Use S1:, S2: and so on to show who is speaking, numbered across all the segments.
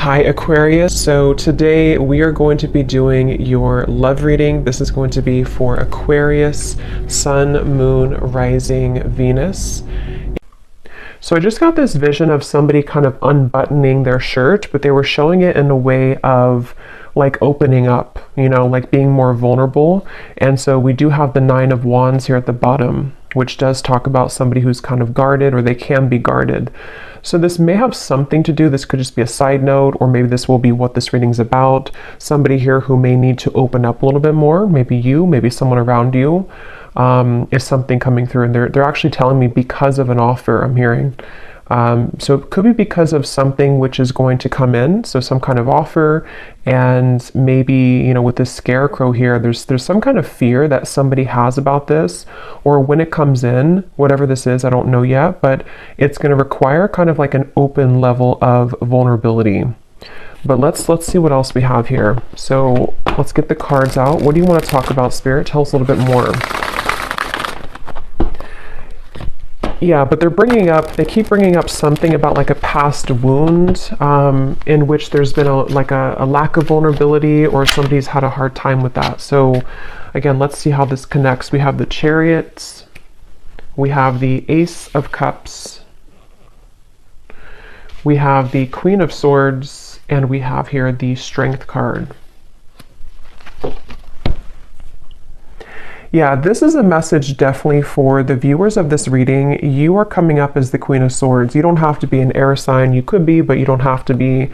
S1: Hi Aquarius, so today we are going to be doing your love reading. This is going to be for Aquarius, Sun, Moon, Rising, Venus. So I just got this vision of somebody kind of unbuttoning their shirt, but they were showing it in a way of like opening up, you know, like being more vulnerable. And so we do have the Nine of Wands here at the bottom, which does talk about somebody who's kind of guarded, or they can be guarded. So this may have something to do, this could just be a side note, or maybe this will be what this reading's about. Somebody here who may need to open up a little bit more, maybe you, maybe someone around you, is something coming through. And they're actually telling me because of an offer I'm hearing. So it could be because of something which is going to come in, so some kind of offer, and maybe, you know, with this scarecrow here, there's some kind of fear that somebody has about this, or when it comes in, whatever this is, I don't know yet, but it's going to require kind of like an open level of vulnerability. But let's see what else we have here. So let's get the cards out. What do you want to talk about, Spirit? Tell us a little bit more. Yeah, but they keep bringing up something about like a past wound in which there's been a lack of vulnerability, or somebody's had a hard time with that. So again, let's see how this connects. We have the Chariot, we have the Ace of Cups, we have the Queen of Swords, and we have here the Strength card. Yeah, this is a message definitely for the viewers of this reading. You are coming up as the Queen of Swords. You don't have to be an air sign. You could be, but you don't have to be.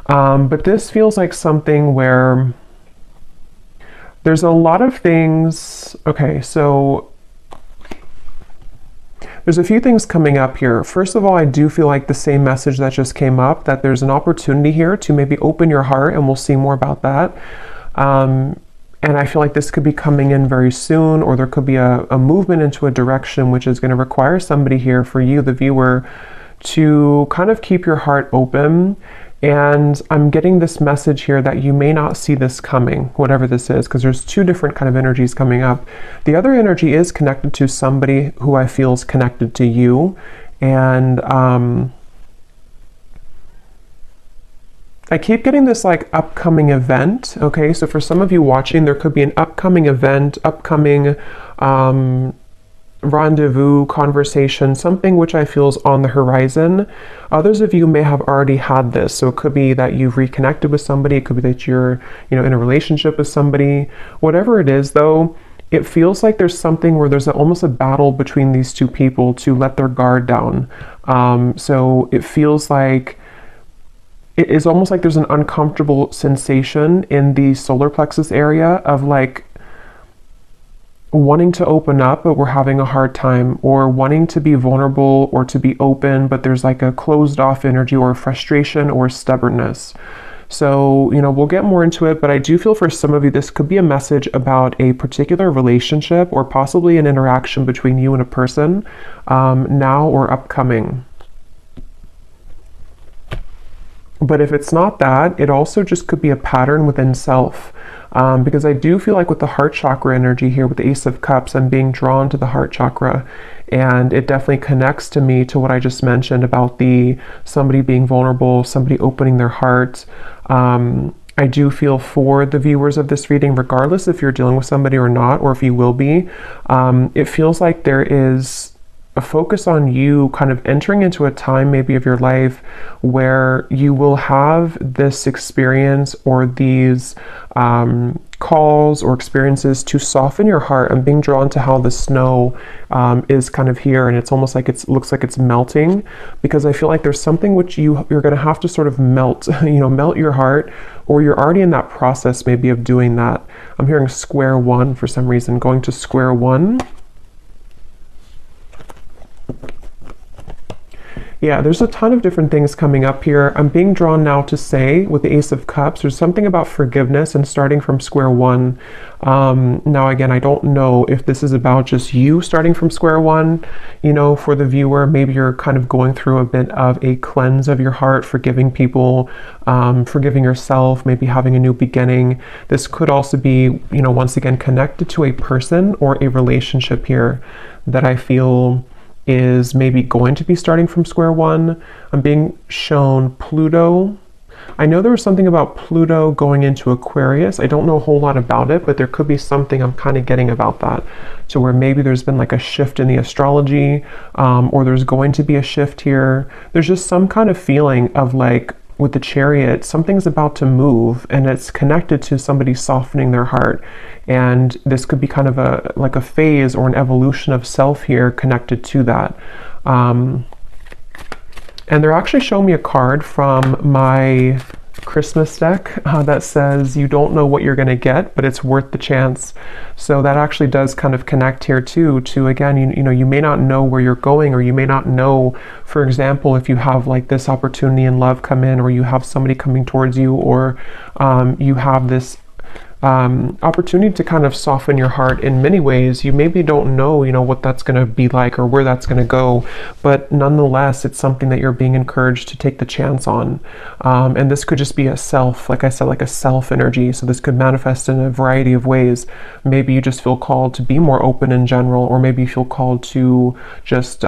S1: But this feels like something where there's a lot of things. Okay, so there's a few things coming up here. First of all, I do feel like the same message that just came up, that there's an opportunity here to maybe open your heart, and we'll see more about that. And I feel like this could be coming in very soon, or there could be a movement into a direction which is going to require somebody here, for you, the viewer, to kind of keep your heart open. And I'm getting this message here that you may not see this coming, whatever this is, because there's two different kind of energies coming up. The other energy is connected to somebody who I feel is connected to you. And I keep getting this like upcoming event. Okay, so for some of you watching, there could be an upcoming event, upcoming rendezvous, conversation, something which I feel is on the horizon. Others of you may have already had this. So it could be that you've reconnected with somebody. It could be that you're, you know, in a relationship with somebody. Whatever it is though, it feels like there's something where there's almost a battle between these two people to let their guard down. So it feels like it is almost like there's an uncomfortable sensation in the solar plexus area of like wanting to open up, but we're having a hard time, or wanting to be vulnerable or to be open, but there's like a closed off energy, or frustration, or stubbornness. So, you know, we'll get more into it, but I do feel for some of you, this could be a message about a particular relationship, or possibly an interaction between you and a person, now or upcoming. But if it's not that, it also just could be a pattern within self. Because I do feel like with the heart chakra energy here, with the Ace of Cups, I'm being drawn to the heart chakra. And it definitely connects to me to what I just mentioned about somebody being vulnerable, somebody opening their heart. I do feel for the viewers of this reading, regardless if you're dealing with somebody or not, or if you will be, it feels like there is a focus on you kind of entering into a time maybe of your life where you will have this experience, or these calls or experiences to soften your heart. I'm being drawn to how the snow is kind of here, and it's almost like looks like it's melting, because I feel like there's something which you're going to have to sort of melt, you know, melt your heart, or you're already in that process maybe of doing that. I'm hearing square one for some reason, going to square one. Yeah, there's a ton of different things coming up here. I'm being drawn now to say, with the Ace of Cups, there's something about forgiveness and starting from square one. Now, again, I don't know if this is about just you starting from square one. You know, for the viewer, maybe you're kind of going through a bit of a cleanse of your heart, forgiving people, forgiving yourself, maybe having a new beginning. This could also be, you know, once again, connected to a person or a relationship here that I feel is maybe going to be starting from square one. I'm being shown Pluto, I know there was something about Pluto going into Aquarius. I don't know a whole lot about it, but there could be something I'm kind of getting about that, to where maybe there's been like a shift in the astrology, or there's going to be a shift here. There's just some kind of feeling of like, with the Chariot, something's about to move, and it's connected to somebody softening their heart. And this could be kind of like a phase or an evolution of self here connected to that. And they're actually showing me a card from my Christmas deck that says you don't know what you're going to get, but it's worth the chance. So that actually does kind of connect here too, to again, you know, you may not know where you're going, or you may not know, for example, if you have like this opportunity in love come in, or you have somebody coming towards you, or you have this opportunity to kind of soften your heart in many ways. You maybe don't know, you know, what that's going to be like or where that's going to go, but nonetheless, it's something that you're being encouraged to take the chance on. And this could just be a self, like I said, like a self energy. So this could manifest in a variety of ways. Maybe you just feel called to be more open in general, or maybe you feel called to just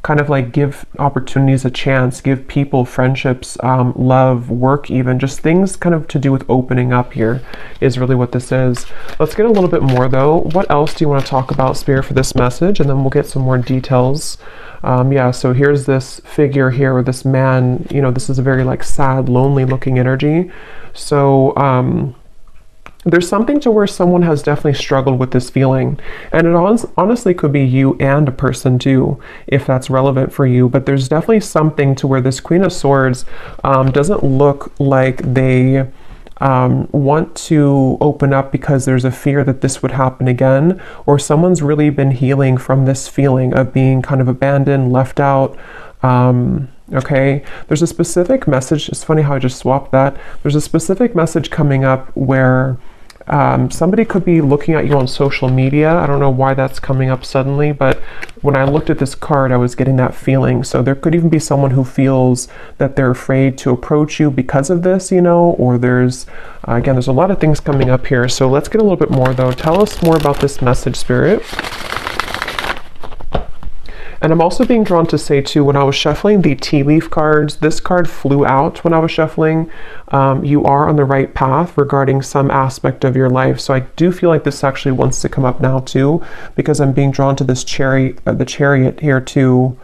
S1: kind of like give opportunities a chance, give people friendships, love, work, even just things kind of to do with opening up here is really what this is. Let's get a little bit more though. What else do you want to talk about, Spirit, for this message? And then we'll get some more details. Yeah, so here's this figure here with this man, you know, this is a very like sad, lonely looking energy. So there's something to where someone has definitely struggled with this feeling, and it honestly could be you and a person too, if that's relevant for you. But there's definitely something to where this Queen of Swords doesn't look like they want to open up because there's a fear that this would happen again, or someone's really been healing from this feeling of being kind of abandoned, left out. Okay, there's a specific message. It's funny how I just swapped that. There's a specific message coming up where somebody could be looking at you on social media. I don't know why that's coming up suddenly, but when I looked at this card, I was getting that feeling. So there could even be someone who feels that they're afraid to approach you because of this, you know, or there's, again, there's a lot of things coming up here. So let's get a little bit more though. Tell us more about this message, Spirit. And I'm also being drawn to say too, when I was shuffling the tea leaf cards, this card flew out when I was shuffling. You are on the right path regarding some aspect of your life. So I do feel like this actually wants to come up now too, because I'm being drawn to this the chariot here too,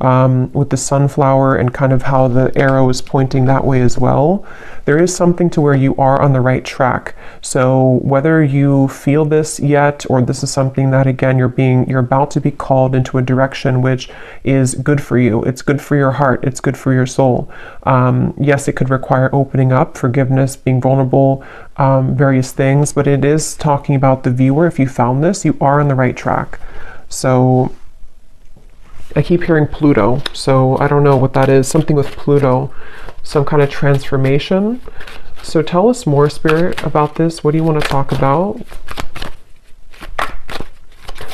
S1: with the sunflower and kind of how the arrow is pointing that way as well. There is something to where you are on the right track. So whether you feel this yet, or this is something that again you're about to be called into a direction which is good for you. It's good for your heart. It's good for your soul. Yes, it could require opening up, forgiveness, being vulnerable, various things, but it is talking about the viewer. If you found this, you are on the right track. So I keep hearing Pluto, so I don't know what that is. Something with Pluto, some kind of transformation. So tell us more, Spirit, about this. What do you want to talk about?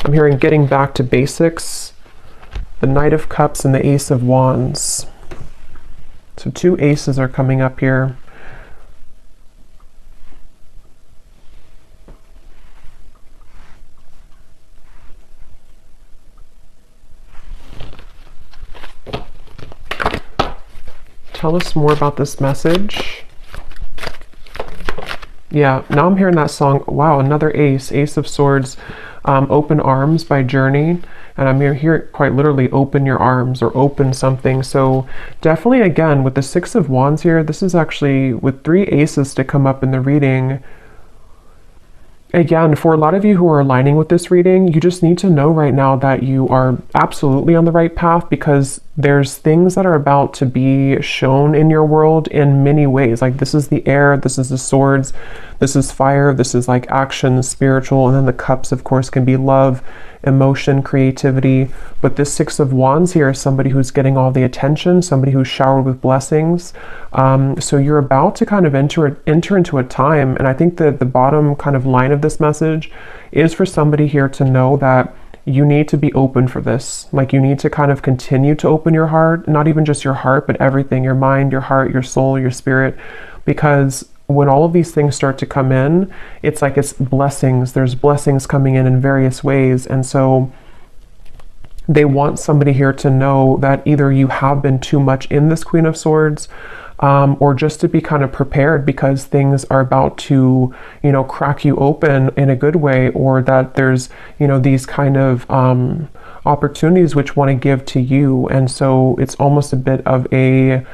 S1: I'm hearing getting back to basics, the Knight of Cups and the Ace of Wands. So two aces are coming up here. Tell us more about this message. Yeah, now I'm hearing that song. Wow, another ace, Ace of Swords, Open Arms by Journey. And I'm here quite literally, open your arms or open something. So definitely, again, with the Six of Wands here, this is actually with three aces to come up in the reading. Again, for a lot of you who are aligning with this reading, you just need to know right now that you are absolutely on the right path, because there's things that are about to be shown in your world in many ways. Like this is the air, this is the swords, this is fire, this is like action, spiritual, and then the cups, of course, can be love, emotion, creativity. But this Six of Wands here is somebody who's getting all the attention, somebody who's showered with blessings. So you're about to kind of enter into a time, and I think that the bottom kind of line of this message is for somebody here to know that you need to be open for this. Like you need to kind of continue to open your heart, not even just your heart, but everything, your mind, your heart, your soul, your spirit, because when all of these things start to come in, it's like it's blessings. There's blessings coming in various ways. And so they want somebody here to know that either you have been too much in this Queen of Swords, or just to be kind of prepared because things are about to, you know, crack you open in a good way, or that there's, you know, these kind of opportunities which want to give to you. And so it's almost a bit of a,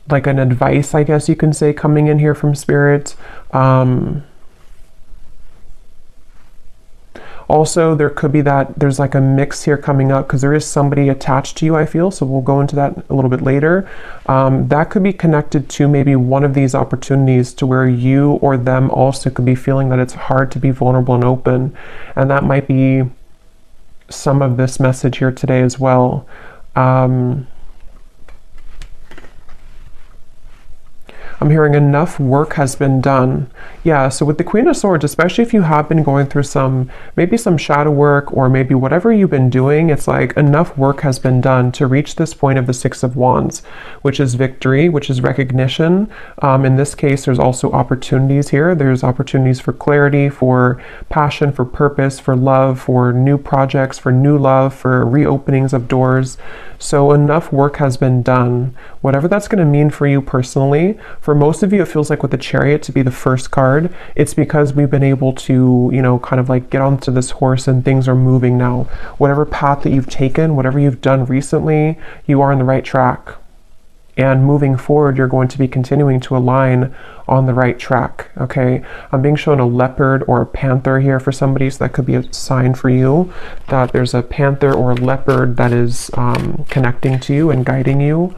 S1: like an advice, I guess you can say, coming in here from Spirit. Also, there could be that there's like a mix here coming up because there is somebody attached to you, I feel. So we'll go into that a little bit later. That could be connected to maybe one of these opportunities to where you or them also could be feeling that it's hard to be vulnerable and open. And that might be some of this message here today as well. I'm hearing enough work has been done. Yeah, so with the Queen of Swords, especially if you have been going through maybe some shadow work, or maybe whatever you've been doing, it's like enough work has been done to reach this point of the Six of Wands, which is victory, which is recognition. In this case, there's also opportunities here. There's opportunities for clarity, for passion, for purpose, for love, for new projects, for new love, for reopenings of doors. So enough work has been done. Whatever that's going to mean for you personally. For most of you, it feels like with the Chariot to be the first card, it's because we've been able to, you know, kind of like get onto this horse and things are moving now. Whatever path that you've taken, whatever you've done recently, you are on the right track. And moving forward, you're going to be continuing to align on the right track, okay? I'm being shown a leopard or a panther here for somebody, so that could be a sign for you that there's a panther or a leopard that is connecting to you and guiding you.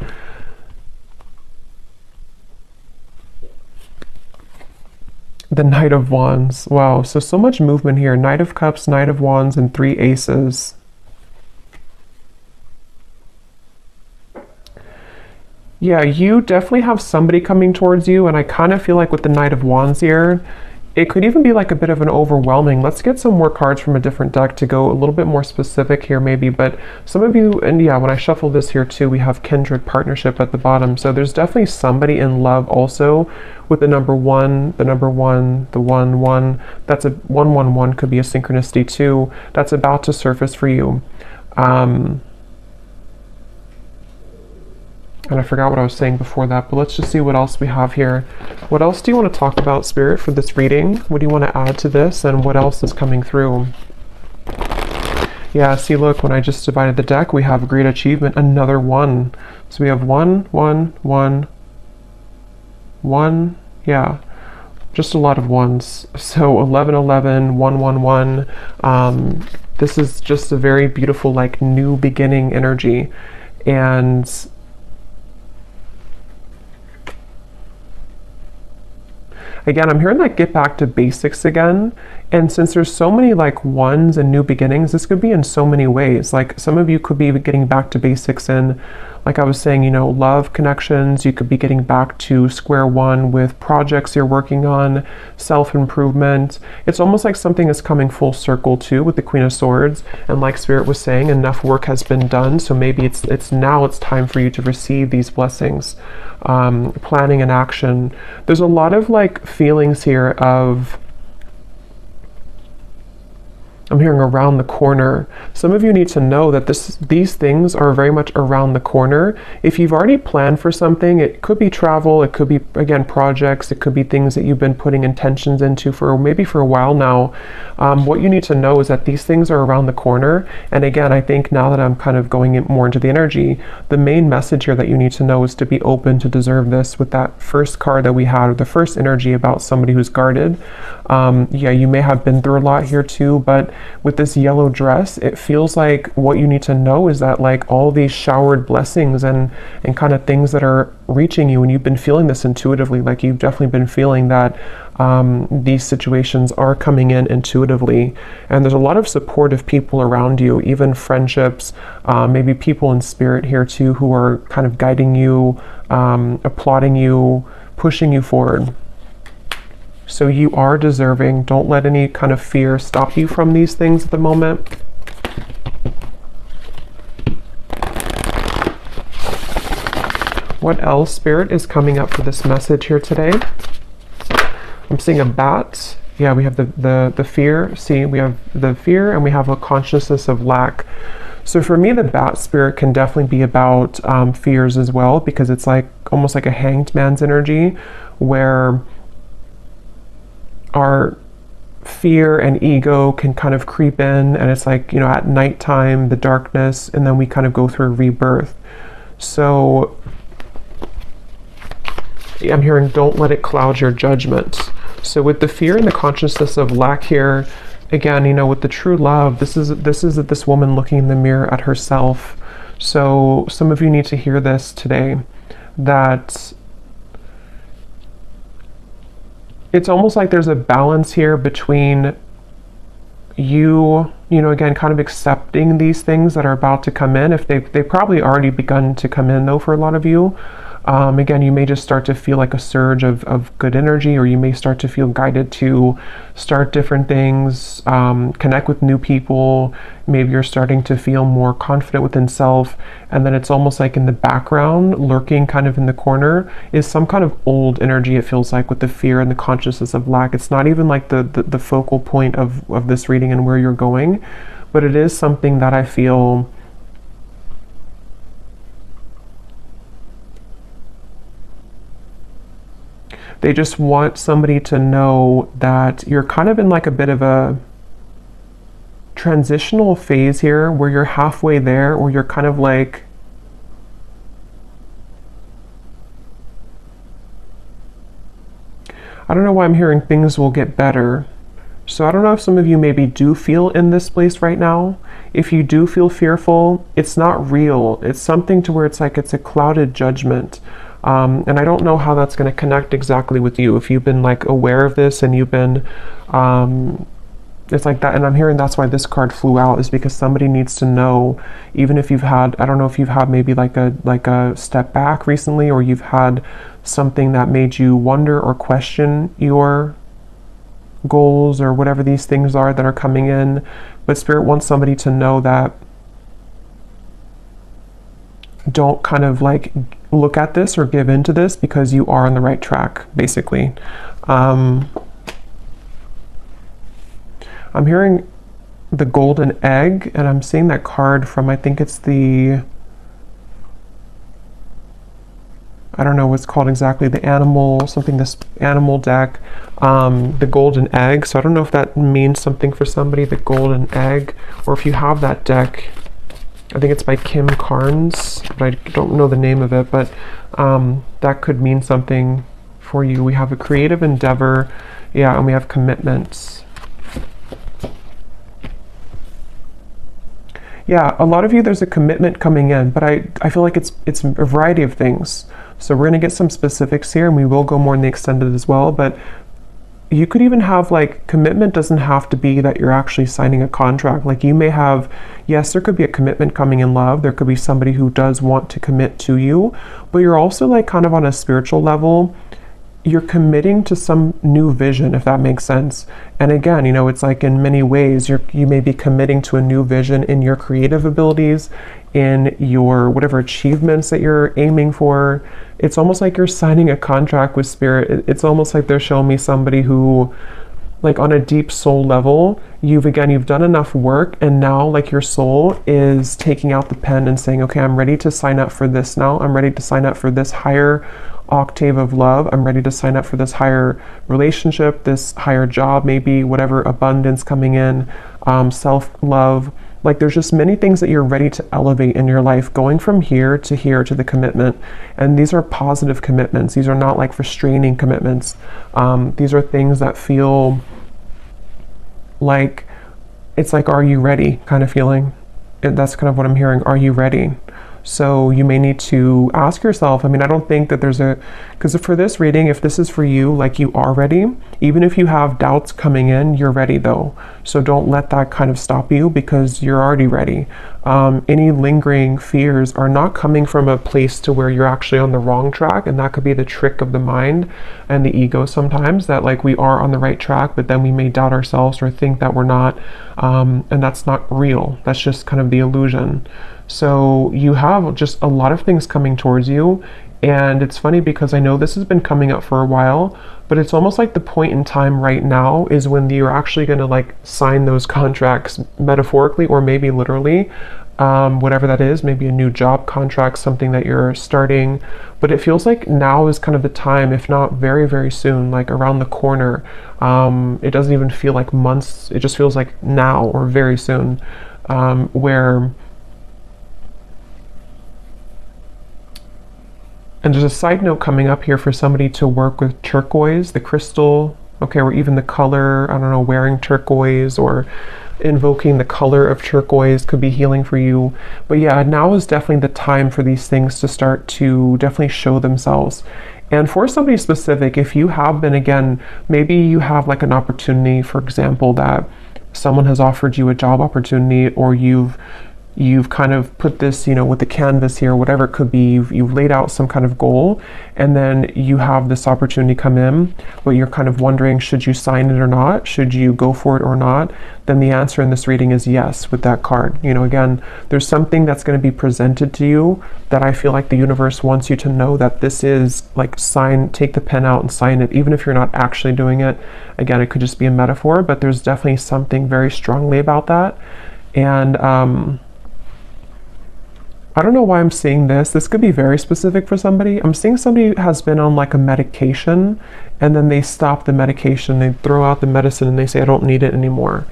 S1: The Knight of Wands. Wow, so much movement here. Knight of Cups, Knight of Wands, and 3 aces. Yeah, you definitely have somebody coming towards you, and I kind of feel like with the Knight of Wands here, it could even be like a bit of an overwhelming. Let's get some more cards from a different deck to go a little bit more specific here maybe, but some of you, and yeah, when I shuffle this here too, we have kindred partnership at the bottom, so there's definitely somebody in love also with the number 1, the 1, that's a 111 could be a synchronicity too, that's about to surface for you. And I forgot what I was saying before that, but let's just see what else we have here. What else do you want to talk about, Spirit, for this reading? What do you want to add to this, and what else is coming through? Yeah, see, look, when I just divided the deck, we have great achievement, another 1. So we have 1, 1, 1, 1, yeah, just a lot of 1s. So 11, 11, 1, 1, 1. This is just a very beautiful, like, new beginning energy. And again, I'm hearing like get back to basics again. And since there's so many like 1s and new beginnings, this could be in so many ways. Like some of you could be getting back to basics in, like I was saying, you know, love connections. You could be getting back to square one with projects you're working on, self-improvement. It's almost like something is coming full circle too with the Queen of Swords. And like Spirit was saying, enough work has been done. So maybe it's now it's time for you to receive these blessings. Planning and action. There's a lot of like feelings here of, I'm hearing around the corner. Some of you need to know that these things are very much around the corner. If you've already planned for something, it could be travel, it could be, again, projects, it could be things that you've been putting intentions into for maybe for a while now. What you need to know is that these things are around the corner. And again, I think now that I'm kind of going more into the energy, the main message here that you need to know is to be open to deserve this with that first card that we had, or the first energy about somebody who's guarded. Yeah, you may have been through a lot here too, but with this yellow dress, it feels like what you need to know is that like all these showered blessings and kind of things that are reaching you, and you've been feeling this intuitively, like you've definitely been feeling that these situations are coming in intuitively, and there's a lot of supportive people around you, even friendships, maybe people in spirit here too who are kind of guiding you, applauding you, pushing you forward. So you are deserving. Don't let any kind of fear stop you from these things at the moment. What else, Spirit, is coming up for this message here today? I'm seeing a bat. Yeah, we have the fear. See, we have the fear and we have a consciousness of lack. So for me, the bat spirit can definitely be about fears as well, because it's like almost like a hanged man's energy, where our fear and ego can kind of creep in, and it's like, you know, at nighttime, the darkness, and then we kind of go through a rebirth. So I'm hearing, don't let it cloud your judgment. So with the fear and the consciousness of lack here, again, you know, with the true love, this is this woman looking in the mirror at herself. So some of you need to hear this today, that it's almost like there's a balance here between you know, again, kind of accepting these things that are about to come in. If they've probably already begun to come in though for a lot of you. Again, you may just start to feel like a surge of good energy, or you may start to feel guided to start different things, connect with new people. Maybe you're starting to feel more confident within self, and then it's almost like in the background, lurking kind of in the corner, is some kind of old energy, it feels like, with the fear and the consciousness of lack. It's not even like the focal point of this reading and where you're going, but it is something that I feel they just want somebody to know that you're kind of in like a bit of a transitional phase here, where you're halfway there, or you're kind of like, I don't know why I'm hearing things will get better. So I don't know if some of you maybe do feel in this place right now. If you do feel fearful, it's not real. It's something to where it's like it's a clouded judgment. And I don't know how that's going to connect exactly with you. If you've been like aware of this and you've been, it's like that. And I'm hearing that's why this card flew out, is because somebody needs to know, even if you've had, I don't know if you've had maybe like a step back recently, or you've had something that made you wonder or question your goals or whatever these things are that are coming in. But Spirit wants somebody to know that don't kind of like look at this or give into this, because you are on the right track, basically. I'm hearing the golden egg, and I'm seeing that card from, I think it's the, I don't know what's called exactly, the animal, something, this animal deck, the golden egg. So I don't know if that means something for somebody, the golden egg, or if you have that deck. I think it's by Kim Carnes, but I don't know the name of it, but that could mean something for you. We have a creative endeavor, yeah, and we have commitments. Yeah, a lot of you, there's a commitment coming in, but I feel like it's a variety of things. So we're going to get some specifics here, and we will go more in the extended as well, but you could even have, like, commitment doesn't have to be that you're actually signing a contract. Like, you may have, yes, there could be a commitment coming in love. There could be somebody who does want to commit to you, but you're also like kind of on a spiritual level, you're committing to some new vision, if that makes sense. And again, you know, it's like in many ways, you may be committing to a new vision in your creative abilities, in your whatever achievements that you're aiming for. It's almost like you're signing a contract with Spirit. It's almost like they're showing me somebody who, like, on a deep soul level, you've done enough work, and now, like, your soul is taking out the pen and saying, okay, I'm ready to sign up for this now. I'm ready to sign up for this higher octave of love. I'm ready to sign up for this higher relationship, this higher job, maybe whatever abundance coming in, self-love. Like, there's just many things that you're ready to elevate in your life, going from here to the commitment. And these are positive commitments. These are not like restraining commitments. These are things that feel like, it's like, are you ready kind of feeling. That's kind of what I'm hearing. Are you ready? So you may need to ask yourself, I mean, I don't think that there's because for this reading, if this is for you, like, you are ready. Even if you have doubts coming in, you're ready though. So don't let that kind of stop you, because you're already ready. Any lingering fears are not coming from a place to where you're actually on the wrong track. And that could be the trick of the mind and the ego sometimes, that like we are on the right track, but then we may doubt ourselves or think that we're not. And that's not real. That's just kind of the illusion. So you have just a lot of things coming towards you, And it's funny because I know this has been coming up for a while, but it's almost like the point in time right now is when you're actually going to like sign those contracts, metaphorically or maybe literally, whatever that is, maybe a new job contract, something that you're starting. But it feels like now is kind of the time, if not very, very soon, like around the corner. It doesn't even feel like months, it just feels like now or very soon, where... And there's a side note coming up here for somebody to work with turquoise, the crystal, okay, or even the color, I don't know, wearing turquoise or invoking the color of turquoise could be healing for you. But yeah, now is definitely the time for these things to start to definitely show themselves. And for somebody specific, if you have been, again, maybe you have like an opportunity, for example, that someone has offered you a job opportunity, or you've kind of put this, you know, with the canvas here, whatever it could be, you've laid out some kind of goal, and then you have this opportunity come in, but you're kind of wondering, should you sign it or not? Should you go for it or not? Then the answer in this reading is yes with that card. You know, again, there's something that's going to be presented to you that I feel like the universe wants you to know that this is like take the pen out and sign it, even if you're not actually doing it. Again, it could just be a metaphor, but there's definitely something very strongly about that. And, I don't know why I'm seeing this. This could be very specific for somebody. I'm seeing somebody who has been on like a medication, and then they stop the medication, they throw out the medicine, and they say, I don't need it anymore.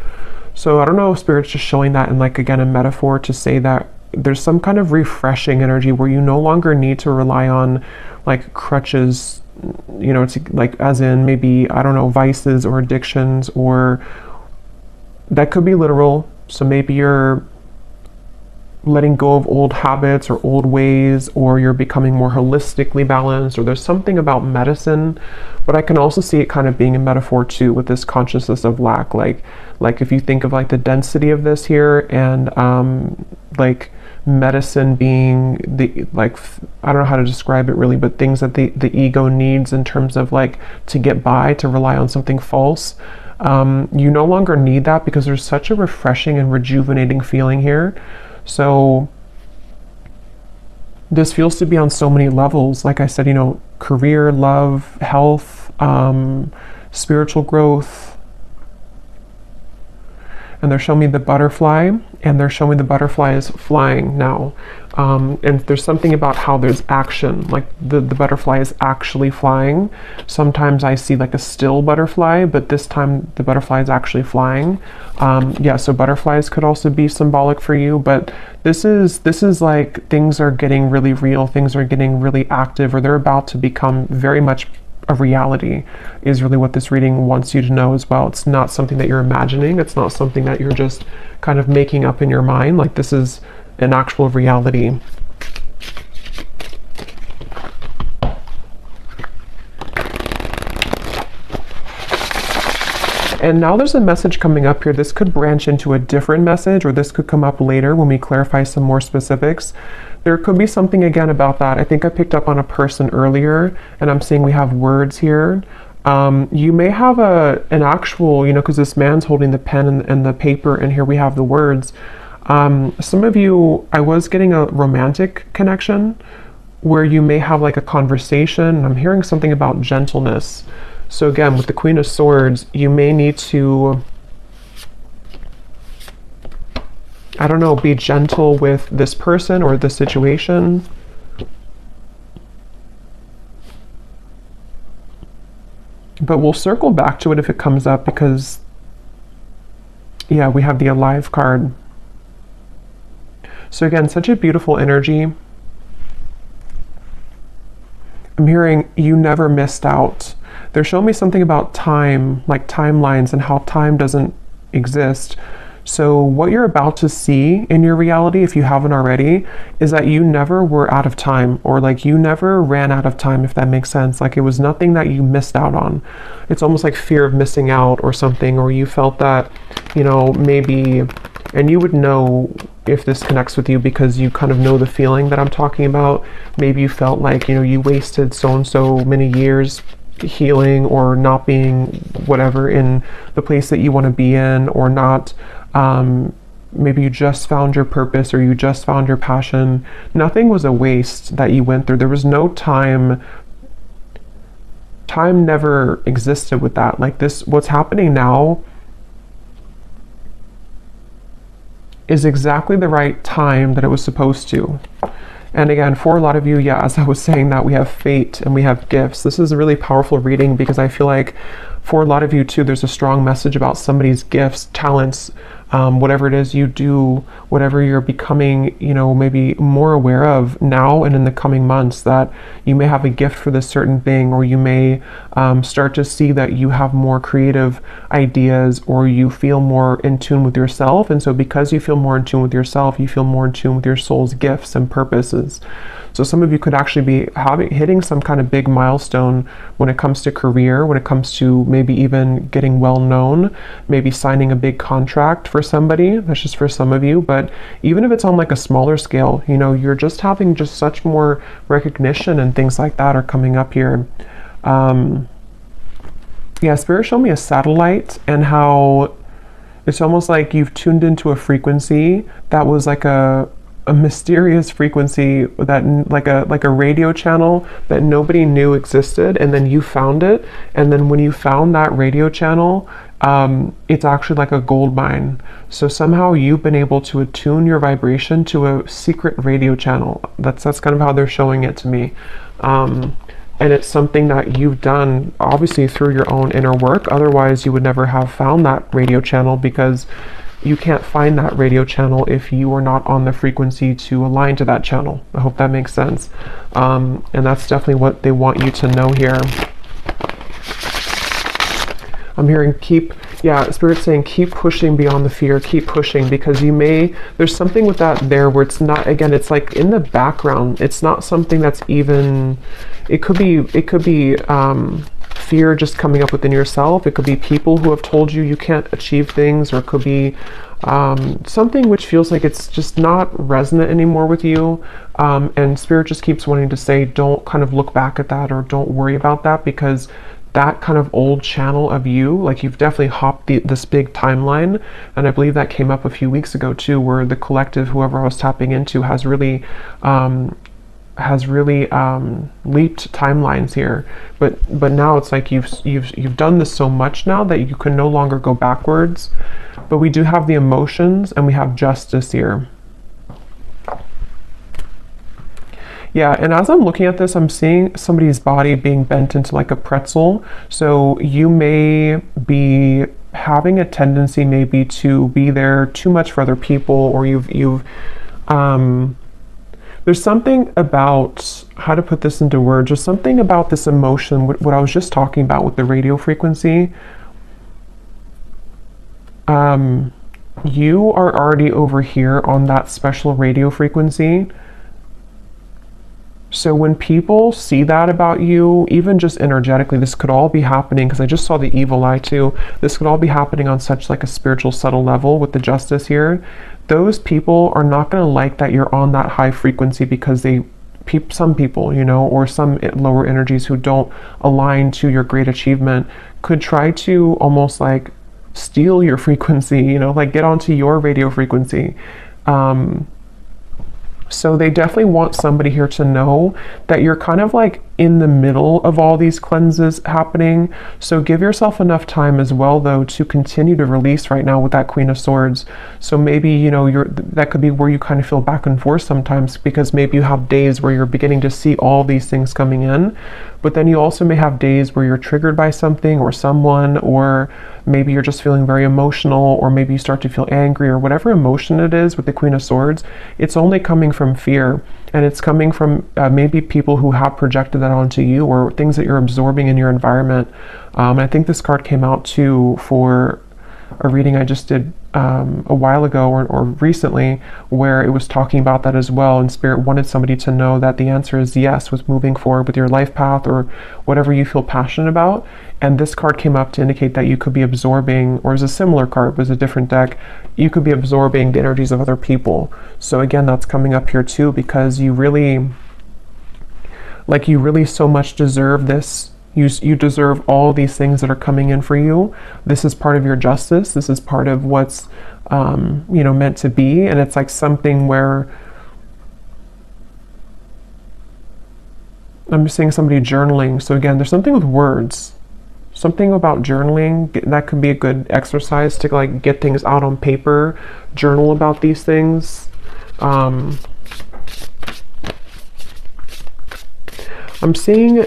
S1: So I don't know if Spirit's just showing that in like, again, a metaphor to say that there's some kind of refreshing energy where you no longer need to rely on like crutches, you know, to like, as in maybe, I don't know, vices or addictions, or that could be literal. So maybe you're letting go of old habits or old ways, or you're becoming more holistically balanced, or there's something about medicine. But I can also see it kind of being a metaphor too, with this consciousness of lack, like if you think of like the density of this here, and like medicine being the, like, I don't know how to describe it really, but things that the ego needs in terms of like to get by, to rely on something false. You no longer need that, because there's such a refreshing and rejuvenating feeling here. So this feels to be on so many levels. Like I said, you know, career, love, health, spiritual growth. And they're showing me the butterfly, and they're showing the butterfly is flying now. And there's something about how there's action, like the butterfly is actually flying. Sometimes I see like a still butterfly, but this time the butterfly is actually flying. Yeah, so butterflies could also be symbolic for you, but this is like things are getting really real, things are getting really active, or they're about to become very much a reality, is really what this reading wants you to know as well. It's not something that you're imagining. It's not something that you're just kind of making up in your mind. Like, this is an actual reality. And now there's a message coming up here. This could branch into a different message, or this could come up later when we clarify some more specifics. There could be something again about that. I think I picked up on a person earlier, and I'm seeing we have words here. You may have an actual, you know, because this man's holding the pen and the paper, and here we have the words. Some of you, I was getting a romantic connection where you may have like a conversation. I'm hearing something about gentleness. So again, with the Queen of Swords, you may need to, I don't know, be gentle with this person or this situation. But we'll circle back to it if it comes up, because, yeah, we have the Alive card. So again, such a beautiful energy. I'm hearing you never missed out. They're showing me something about time, like timelines, and how time doesn't exist. So what you're about to see in your reality, if you haven't already, is that you never were out of time, or like you never ran out of time, if that makes sense. Like, it was nothing that you missed out on. It's almost like fear of missing out or something, or you felt that, you know, maybe, and you would know if this connects with you because you kind of know the feeling that I'm talking about. Maybe you felt like, you know, you wasted so and so many years healing, or not being whatever in the place that you want to be in, or not maybe you just found your purpose or you just found your passion. Nothing was a waste that you went through. There was no time. Time never existed with that. Like this, what's happening now is exactly the right time that it was supposed to. And again, for a lot of you, yeah, as I was saying that, we have fate and we have gifts. This is a really powerful reading because I feel like for a lot of you too, there's a strong message about somebody's gifts, talents, whatever it is you do, whatever you're becoming, you know, maybe more aware of now and in the coming months, that you may have a gift for this certain thing, or you may start to see that you have more creative ideas, or you feel more in tune with yourself. And so because you feel more in tune with yourself, you feel more in tune with your soul's gifts and purposes. So some of you could actually be hitting some kind of big milestone when it comes to career, when it comes to maybe even getting well known, maybe signing a big contract for somebody. That's just for some of you. But even if it's on like a smaller scale, you know, you're just having just such more recognition and things like that are coming up here. Yeah, Spirit showed me a satellite and how it's almost like you've tuned into a frequency that was like a mysterious frequency, that like a radio channel that nobody knew existed, and then you found it. And then when you found that radio channel, it's actually like a gold mine. So somehow you've been able to attune your vibration to a secret radio channel. That's kind of how they're showing it to me. And it's something that you've done obviously through your own inner work. Otherwise you would never have found that radio channel, because you can't find that radio channel if you are not on the frequency to align to that channel. I hope that makes sense. And that's definitely what they want you to know here. I'm hearing Spirit's saying keep pushing beyond the fear, keep pushing, because there's something with that there where it's not, again, it's like in the background. It's not something that's even, it could be fear just coming up within yourself. It could be people who have told you you can't achieve things, or it could be something which feels like it's just not resonant anymore with you. And Spirit just keeps wanting to say, don't kind of look back at that, or don't worry about that, because that kind of old channel of you, like you've definitely hopped this big timeline. And I believe that came up a few weeks ago too, where the collective, whoever I was tapping into, has really leaped timelines here. But now it's like you've done this so much now that you can no longer go backwards. But we do have the emotions and we have justice here. Yeah, and as I'm looking at this, I'm seeing somebody's body being bent into like a pretzel. So you may be having a tendency maybe to be there too much for other people, or there's something about, how to put this into words, there's something about this emotion, what I was just talking about with the radio frequency. You are already over here on that special radio frequency. So when people see that about you, even just energetically, this could all be happening, because I just saw the evil eye too. This could all be happening on such like a spiritual subtle level with the justice here. Those people are not going to like that you're on that high frequency, because some people, you know, or some lower energies who don't align to your great achievement could try to almost like steal your frequency, you know, like get onto your radio frequency. So they definitely want somebody here to know that you're kind of like in the middle of all these cleanses happening. So give yourself enough time as well, though, to continue to release right now with that Queen of Swords. So maybe, you know, that could be where you kind of feel back and forth sometimes, because maybe you have days where you're beginning to see all these things coming in, but then you also may have days where you're triggered by something or someone, or maybe you're just feeling very emotional, or maybe you start to feel angry, or whatever emotion it is with the Queen of Swords. It's only coming from fear, and it's coming from maybe people who have projected that onto you, or things that you're absorbing in your environment. I think this card came out too for a reading I just did a while ago or recently, where it was talking about that as well, and Spirit wanted somebody to know that the answer is yes with moving forward with your life path or whatever you feel passionate about. And this card came up to indicate that you could be absorbing, or it was a similar card, it was a different deck, you could be absorbing the energies of other people. So again, that's coming up here too, because you really so much deserve this You deserve all these things that are coming in for you. This is part of your justice. This is part of what's, you know, meant to be. And it's like something where I'm just seeing somebody journaling. So again, there's something with words, something about journaling that could be a good exercise to like get things out on paper, journal about these things. I'm seeing,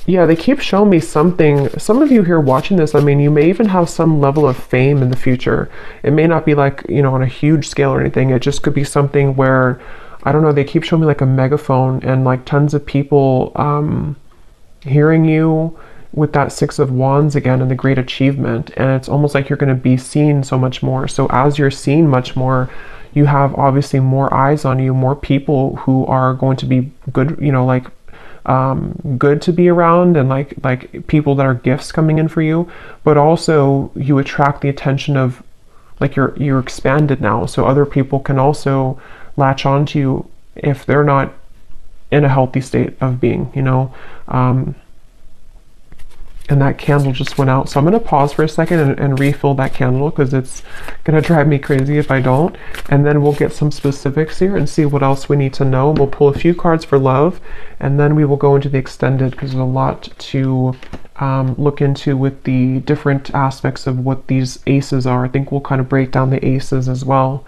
S1: yeah, they keep showing me something. Some of you here watching this, I mean, you may even have some level of fame in the future. It may not be like, you know, on a huge scale or anything. It just could be something where, I don't know, they keep showing me like a megaphone and like tons of people hearing you with that Six of Wands again and the great achievement. And it's almost like you're going to be seen so much more. So as you're seen much more, you have obviously more eyes on you, more people who are going to be good, you know, like good to be around, and like people that are gifts coming in for you. But also you attract the attention of, like, you're expanded now, so other people can also latch onto you if they're not in a healthy state of being, you know. And that candle just went out, so I'm going to pause for a second and refill that candle, because it's going to drive me crazy if I don't. And then we'll get some specifics here and see what else we need to know. We'll pull a few cards for love, and then we will go into the extended, because there's a lot to look into with the different aspects of what these aces are. I think we'll kind of break down the aces as well.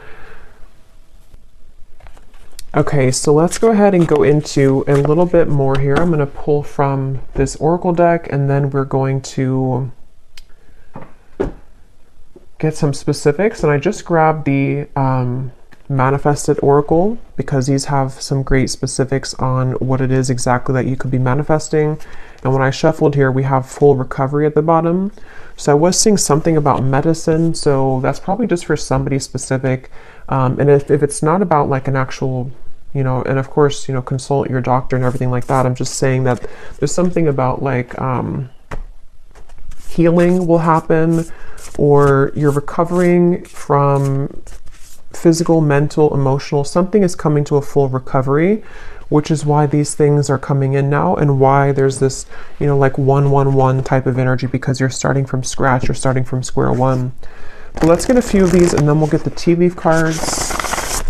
S1: Okay, so let's go ahead and go into a little bit more here. I'm going to pull from this oracle deck, and then we're going to get some specifics. And I just grabbed the manifested oracle, because these have some great specifics on what it is exactly that you could be manifesting. And when I shuffled here, we have full recovery at the bottom. So I was seeing something about medicine, so that's probably just for somebody specific. And if it's not about like an actual, you know, and of course, you know, consult your doctor and everything like that. I'm just saying that there's something about like healing will happen, or you're recovering from physical, mental, emotional. Something is coming to a full recovery, which is why these things are coming in now, and why there's this, you know, like 111 type of energy, because you're starting from scratch, you're starting from square one. But let's get a few of these, and then we'll get the tea leaf cards,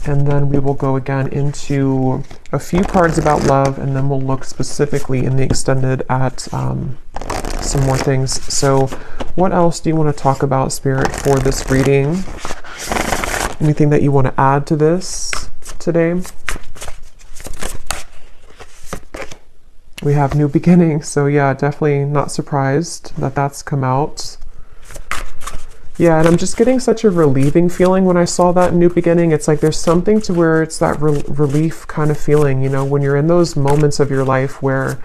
S1: and then we will go again into a few cards about love, and then we'll look specifically in the extended at some more things. So what else do you want to talk about, Spirit, for this reading? Anything that you want to add to this today? We have new beginnings, so yeah, definitely not surprised that that's come out. Yeah, and I'm just getting such a relieving feeling when I saw that new beginning. It's like there's something to where it's that relief kind of feeling, you know, when you're in those moments of your life where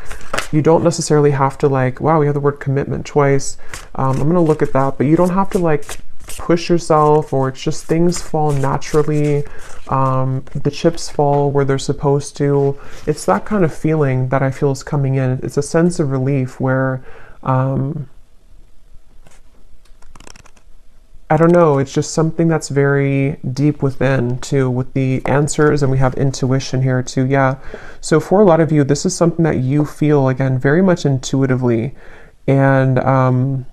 S1: you don't necessarily have to, like, wow, we have the word commitment twice. I'm going to look at that, but you don't have to like push yourself, or it's just things fall naturally. The chips fall where they're supposed to. It's that kind of feeling that I feel is coming in. It's a sense of relief where, I don't know, it's just something that's very deep within too, with the answers, and we have intuition here too. Yeah. So for a lot of you, this is something that you feel, again, very much intuitively. And I'm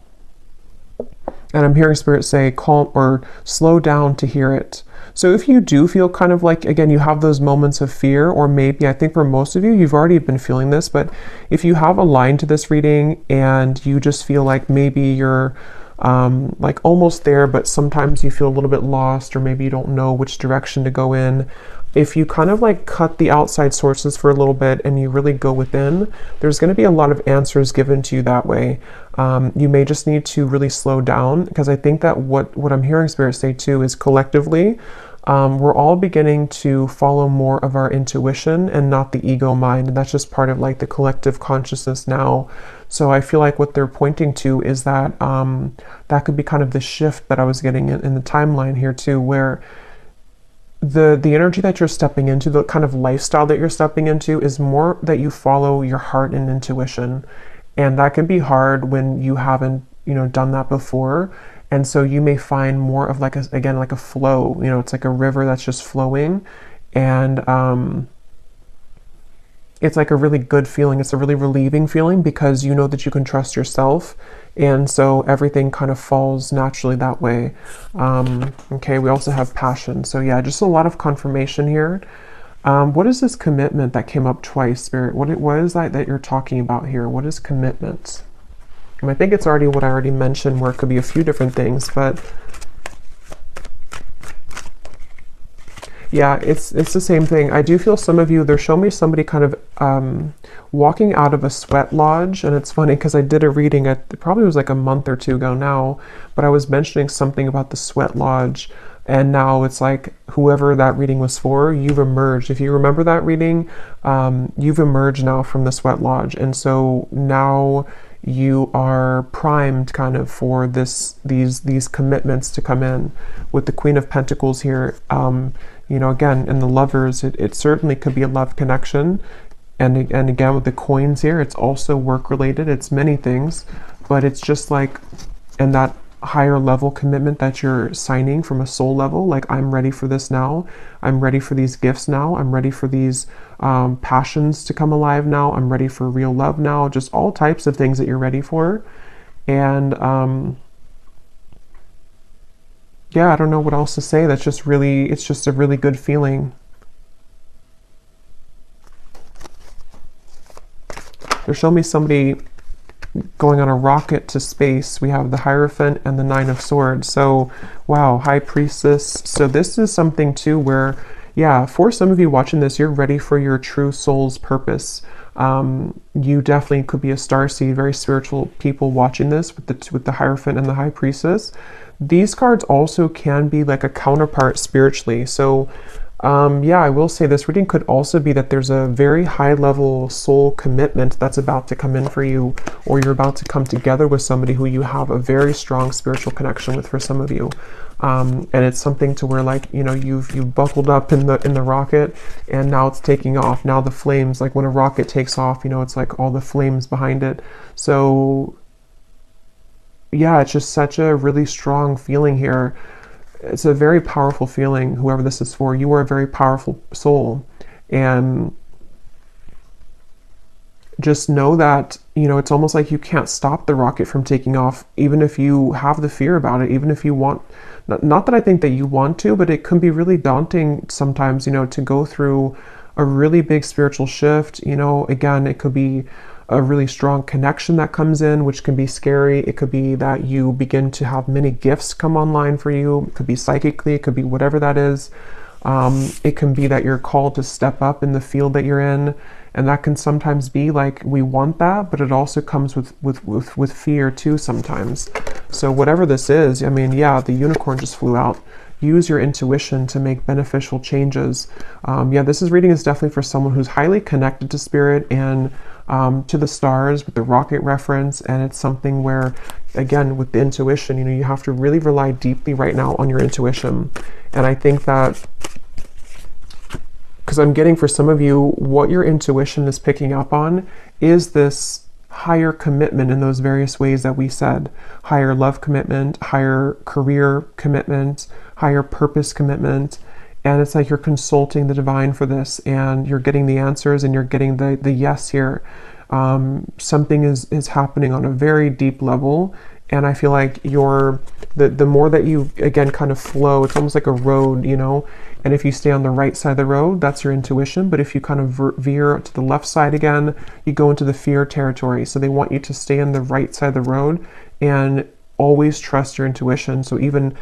S1: hearing Spirit say calm or slow down to hear it. So if you do feel kind of like, again, you have those moments of fear, or maybe, I think for most of you, you've already been feeling this, but if you have aligned to this reading and you just feel like maybe you're like almost there, but sometimes you feel a little bit lost, or maybe you don't know which direction to go in. If you kind of like cut the outside sources for a little bit and you really go within, there's going to be a lot of answers given to you that way. You may just need to really slow down, because I think that what I'm hearing Spirit say too is collectively, we're all beginning to follow more of our intuition and not the ego mind. And that's just part of like the collective consciousness now. So I feel like what they're pointing to is that that could be kind of the shift that I was getting in the timeline here too, where the energy that you're stepping into, the kind of lifestyle that you're stepping into, is more that you follow your heart and intuition. And that can be hard when you haven't, you know, done that before. And so you may find more of like again, like a flow, you know, it's like a river that's just flowing. And it's like a really good feeling. It's a really relieving feeling because you know that you can trust yourself. And so everything kind of falls naturally that way. Okay, we also have passion. So yeah, just a lot of confirmation here. What is this commitment that came up twice, Spirit? What is that you're talking about here? What is commitment? And I think it's already what I already mentioned, where it could be a few different things, but yeah, it's the same thing. I do feel some of you, they're showing me somebody kind of walking out of a sweat lodge. And it's funny because I did a reading it probably was like a month or two ago now, but I was mentioning something about the sweat lodge. And now it's like whoever that reading was for, you've emerged. If you remember that reading, you've emerged now from the sweat lodge. And so now you are primed kind of for these commitments to come in. With the Queen of Pentacles here, you know, again, in the lovers, it certainly could be a love connection. And again, with the coins here, it's also work related. It's many things, but it's just like, in that higher level commitment that you're signing from a soul level, like, I'm ready for this now. I'm ready for these gifts now. I'm ready for these passions to come alive now. I'm ready for real love now. Just all types of things that you're ready for. And yeah, I don't know what else to say. That's just really, it's just a really good feeling. They're showing me somebody going on a rocket to space. We have the Hierophant and the Nine of Swords. So, wow, High Priestess. So this is something too where, yeah, for some of you watching this, you're ready for your true soul's purpose. You definitely could be a starseed, very spiritual people watching this with the Hierophant and the High Priestess. These cards also can be like a counterpart spiritually. So yeah, I will say this reading could also be that there's a very high level soul commitment that's about to come in for you, or you're about to come together with somebody who you have a very strong spiritual connection with, for some of you. And it's something to where, like, you know, you've buckled up in the rocket, and now it's taking off. Now the flames, like when a rocket takes off, you know, it's like all the flames behind it. So yeah, it's just such a really strong feeling here. It's a very powerful feeling, whoever this is for. You are a very powerful soul. And just know that, you know, it's almost like you can't stop the rocket from taking off, even if you have the fear about it, even if you want, not that I think that you want to, but it can be really daunting sometimes, you know, to go through a really big spiritual shift. You know, again, it could be a really strong connection that comes in, which can be scary. It could be that you begin to have many gifts come online for you. It could be psychically, it could be whatever that is. It can be that you're called to step up in the field that you're in. And that can sometimes be like, we want that, but it also comes with fear too sometimes. So whatever this is, I mean, yeah, the unicorn just flew out. Use your intuition to make beneficial changes. Yeah, this reading is definitely for someone who's highly connected to spirit and to the stars with the rocket reference. And it's something where, again, with the intuition, you know, you have to really rely deeply right now on your intuition. And I think that, because I'm getting for some of you, what your intuition is picking up on is this higher commitment in those various ways that we said. Higher love commitment, higher career commitment, higher purpose commitment. And it's like you're consulting the divine for this, and you're getting the answers, and you're getting the yes here. Something is happening on a very deep level. And I feel like the more that you, again, kind of flow, it's almost like a road, you know, and if you stay on the right side of the road, that's your intuition. But if you kind of veer to the left side again, you go into the fear territory. So they want you to stay on the right side of the road and always trust your intuition. So even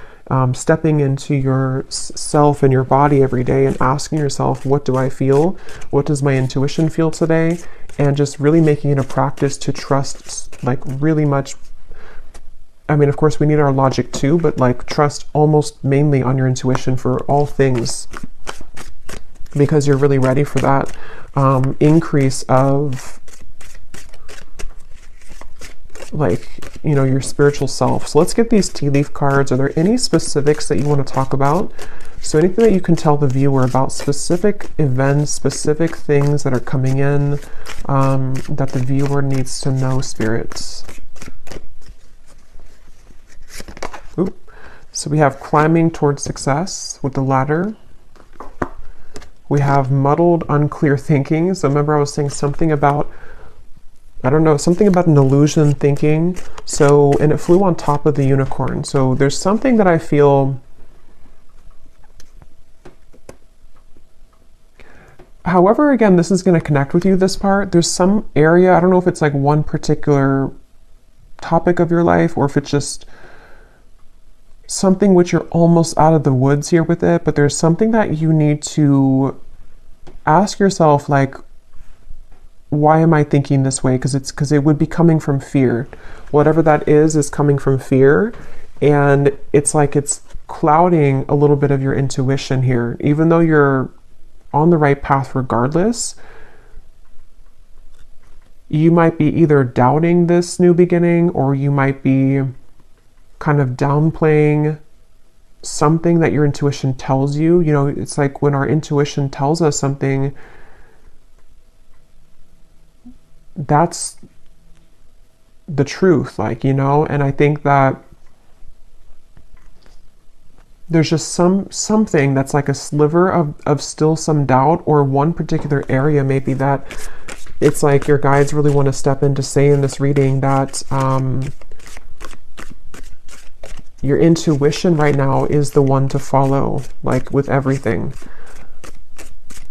S1: stepping into your self and your body every day and asking yourself, what do I feel? What does my intuition feel today? And just really making it a practice to trust, like, really much. I mean, of course, we need our logic too, but like, trust almost mainly on your intuition for all things, because you're really ready for that increase of, like, you know, your spiritual self. So let's get these tea leaf cards. Are there any specifics that you want to talk about? So anything that you can tell the viewer about specific events, specific things that are coming in that the viewer needs to know, spirits. Oop. So we have climbing towards success with the ladder. We have muddled, unclear thinking. So remember I was saying something about, I don't know, something about an illusion thinking. So, and it flew on top of the unicorn. So there's something that I feel, however, again, this is going to connect with you, this part. There's some area, I don't know if it's like one particular topic of your life or if it's just something which you're almost out of the woods here with it, but there's something that you need to ask yourself, like, why am I thinking this way? Because it would be coming from fear. Whatever that is coming from fear, and it's like it's clouding a little bit of your intuition here, even though you're on the right path regardless. You might be either doubting this new beginning, or you might be kind of downplaying something that your intuition tells you. You know, it's like when our intuition tells us something, that's the truth, like, you know. And I think that there's just something that's like a sliver of still some doubt, or one particular area maybe that it's like your guides really want to step in to say in this reading that your intuition right now is the one to follow, like with everything.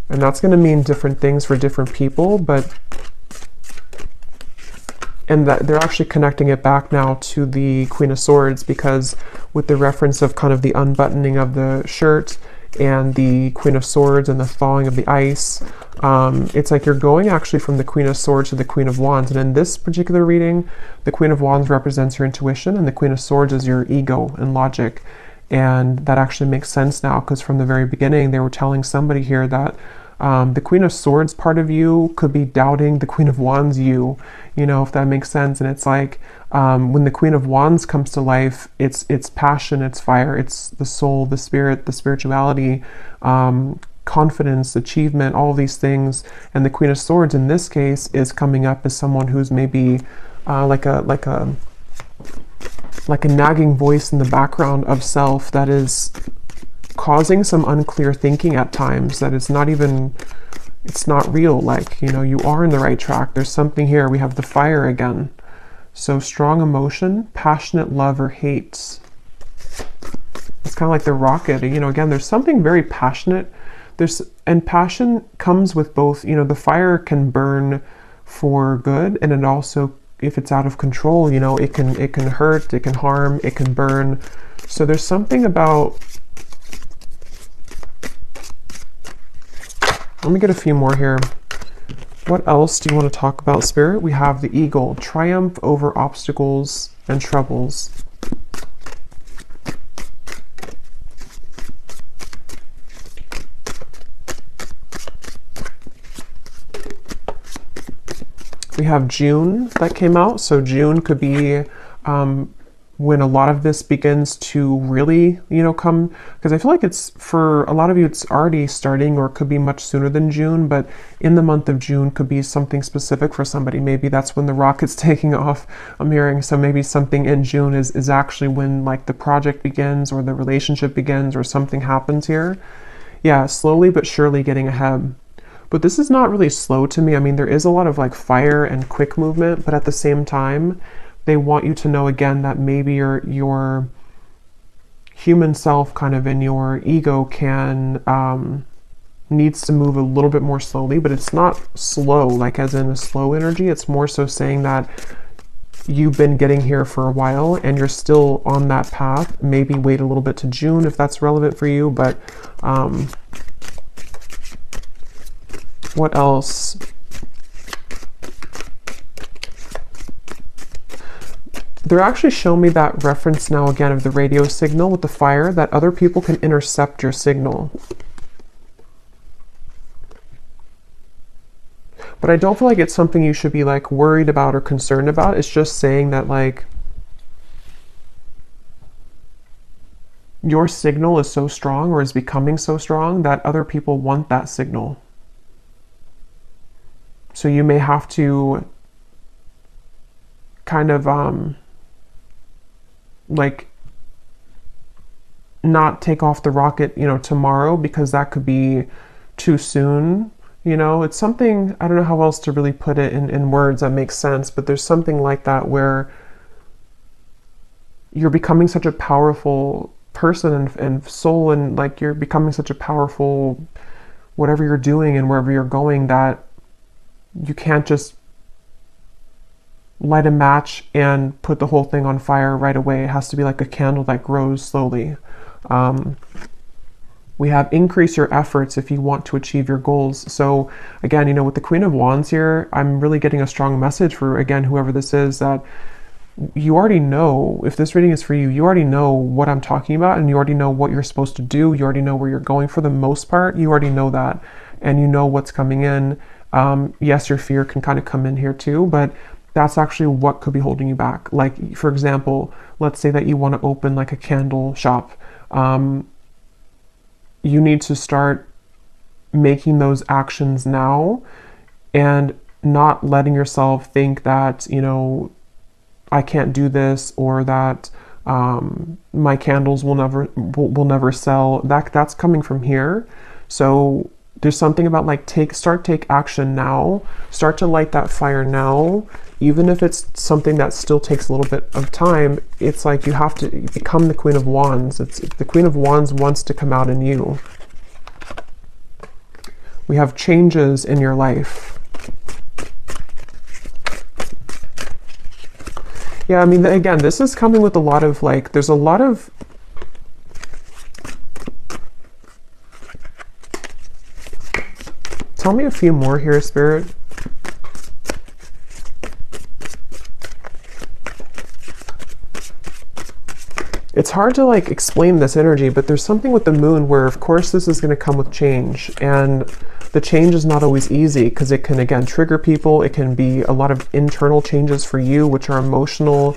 S1: And that's going to mean different things for different people, but, and that they're actually connecting it back now to the Queen of Swords, because with the reference of kind of the unbuttoning of the shirt and the Queen of Swords and the thawing of the ice, it's like you're going actually from the Queen of Swords to the Queen of Wands. And in this particular reading, the Queen of Wands represents your intuition and the Queen of Swords is your ego and logic. And that actually makes sense now, because from the very beginning they were telling somebody here that the Queen of Swords part of you could be doubting the Queen of Wands you know, if that makes sense. And it's like when the Queen of Wands comes to life, it's passion, it's fire, it's the soul, the spirit, the spirituality, confidence, achievement, all these things. And the Queen of Swords in this case is coming up as someone who's maybe like a nagging voice in the background of self that is causing some unclear thinking at times, that it's not even, it's not real. Like, you know, you are in the right track. There's something here. We have the fire again. So strong emotion, passionate love or hate. It's kind of like the rocket, you know, again, there's something very passionate. And passion comes with both, you know, the fire can burn for good, and it also, if it's out of control, you know, it can hurt, it can harm, it can burn. So there's something about, let me get a few more here. What else do you want to talk about, Spirit? We have the eagle, triumph over obstacles and troubles. We have June that came out. So June could be when a lot of this begins to really, you know, come, because I feel like it's, for a lot of you, it's already starting, or it could be much sooner than June, but in the month of June could be something specific for somebody. Maybe that's when the rocket's taking off, I'm hearing. So maybe something in June is actually when like the project begins, or the relationship begins, or something happens here. Yeah, slowly but surely getting ahead. But this is not really slow to me. I mean, there is a lot of like fire and quick movement, but at the same time, they want you to know again that maybe your human self kind of in your ego can needs to move a little bit more slowly, but it's not slow, like as in a slow energy. It's more so saying that you've been getting here for a while and you're still on that path. Maybe wait a little bit to June if that's relevant for you, but what else? They're actually showing me that reference now again of the radio signal with the fire, that other people can intercept your signal. But I don't feel like it's something you should be like worried about or concerned about. It's just saying that like your signal is so strong, or is becoming so strong, that other people want that signal. So you may have to kind of like not take off the rocket, you know, tomorrow, because that could be too soon. You know, it's something, I don't know how else to really put it in words that makes sense, but there's something like that where you're becoming such a powerful person and soul, and like you're becoming such a powerful whatever you're doing and wherever you're going, that you can't just light a match and put the whole thing on fire right away. It has to be like a candle that grows slowly. We have increase your efforts if you want to achieve your goals. So again, you know, with the Queen of Wands here, I'm really getting a strong message for, again, whoever this is, that you already know, if this reading is for you, you already know what I'm talking about, and you already know what you're supposed to do. You already know where you're going for the most part. You already know that, and you know what's coming in. Yes, your fear can kind of come in here too, but that's actually what could be holding you back. Like, for example, let's say that you want to open like a candle shop. You need to start making those actions now and not letting yourself think that, you know, I can't do this, or that my candles will never sell. That's coming from here. So there's something about like take action now. Start to light that fire now, even if it's something that still takes a little bit of time. It's like you have to become the Queen of Wands. The Queen of Wands wants to come out in you. We have changes in your life. Yeah, I mean, again, this is coming with a lot of like, there's a lot of tell me a few more here, Spirit. It's hard to like explain this energy, but there's something with the moon where, of course, this is going to come with change, and the change is not always easy because it can, again, trigger people. It can be a lot of internal changes for you, which are emotional.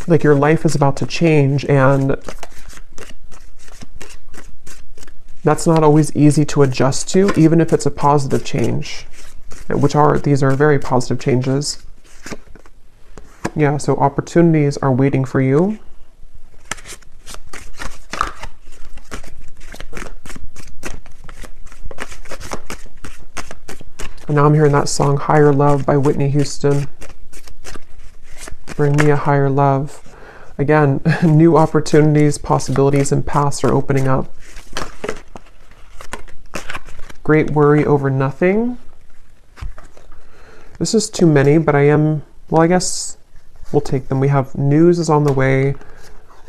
S1: Like your life is about to change, and that's not always easy to adjust to, even if it's a positive change, these are very positive changes. Yeah, so opportunities are waiting for you. And now I'm hearing that song, Higher Love by Whitney Houston. Bring me a higher love. Again, new opportunities, possibilities, and paths are opening up. Great worry over nothing. This is too many, but well, I guess we'll take them. We have news is on the way,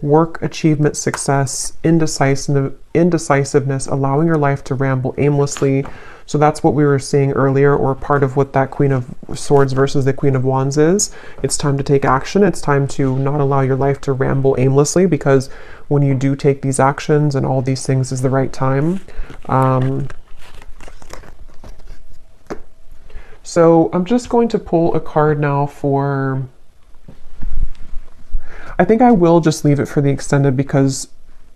S1: work, achievement, success, indecisiveness, allowing your life to ramble aimlessly. So that's what we were seeing earlier, or part of what that Queen of Swords versus the Queen of Wands is. It's time to take action. It's time to not allow your life to ramble aimlessly, because when you do take these actions and all these things is the right time. So I'm just going to pull a card now for, I think I will just leave it for the extended because,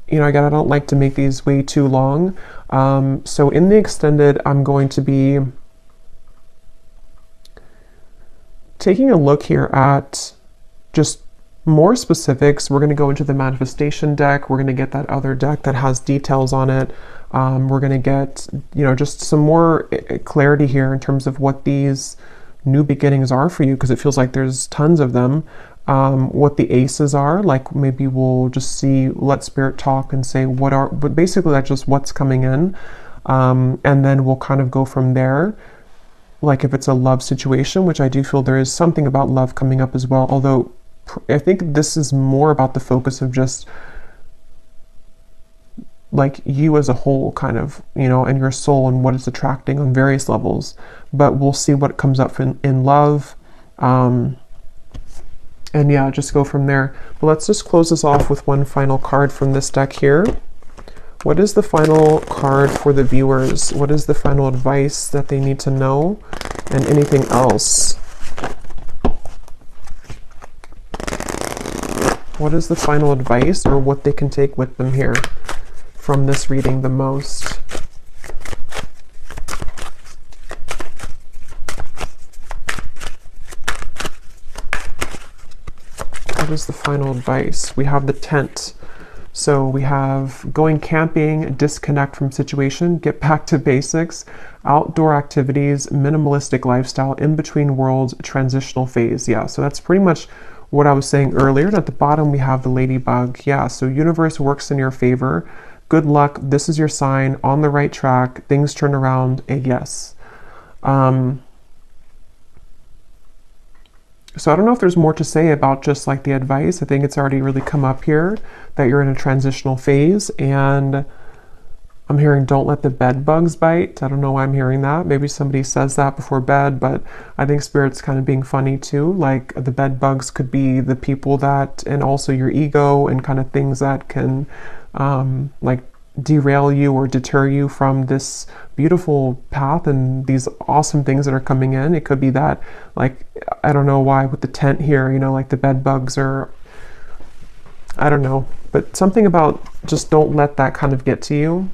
S1: you know, again, I don't like to make these way too long. So in the extended, I'm going to be taking a look here at just more specifics. We're going to go into the manifestation deck. We're going to get that other deck that has details on it. We're going to get, you know, just some more clarity here in terms of what these new beginnings are for you, because it feels like there's tons of them. What the aces are, like maybe we'll just see, let Spirit talk and say but basically that's just what's coming in. And then we'll kind of go from there. Like if it's a love situation, which I do feel there is something about love coming up as well. Although I think this is more about the focus of just like you as a whole, kind of, you know, and your soul and what it's attracting on various levels. But we'll see what comes up in love. And yeah, just go from there. But let's just close this off with one final card from this deck here. What is the final card for the viewers? What is the final advice that they need to know? And anything else? What is the final advice, or what they can take with them here from this reading the most? What is the final advice? We have the tent. So we have going camping, disconnect from situation, get back to basics, outdoor activities, minimalistic lifestyle, in between worlds, transitional phase. Yeah, so that's pretty much what I was saying earlier. And at the bottom we have the ladybug. Yeah, so universe works in your favor. Good luck. This is your sign, on the right track. Things turn around. A yes. So I don't know if there's more to say about just like the advice. I think it's already really come up here that you're in a transitional phase, and I'm hearing don't let the bed bugs bite. I don't know why I'm hearing that. Maybe somebody says that before bed, but I think Spirit's kind of being funny too. Like the bed bugs could be the people that, and also your ego and kind of things that can like derail you or deter you from this beautiful path and these awesome things that are coming in. It could be that, like, I don't know why with the tent here, you know, like the bed bugs, or I don't know, but something about just don't let that kind of get to you.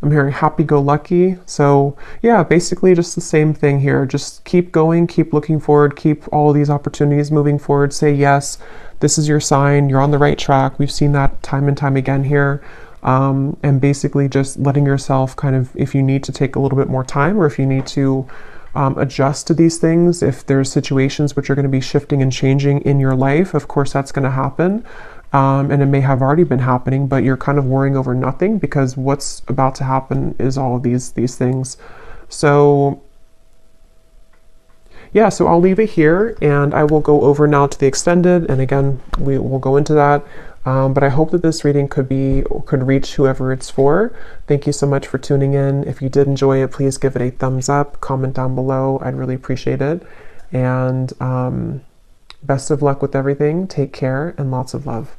S1: I'm hearing happy-go-lucky. So yeah, basically just the same thing here. Just keep going, keep looking forward, keep all of these opportunities moving forward. Say yes, this is your sign, you're on the right track. We've seen that time and time again here. And basically just letting yourself kind of, if you need to take a little bit more time, or if you need to adjust to these things, if there's situations which are going to be shifting and changing in your life, of course that's going to happen. And it may have already been happening, but you're kind of worrying over nothing, because what's about to happen is all of these things. So yeah, so I'll leave it here, and I will go over now to the extended, and again, we will go into that. But I hope that this reading could reach whoever it's for. Thank you so much for tuning in. If you did enjoy it, please give it a thumbs up, comment down below. I'd really appreciate it. And best of luck with everything. Take care, and lots of love.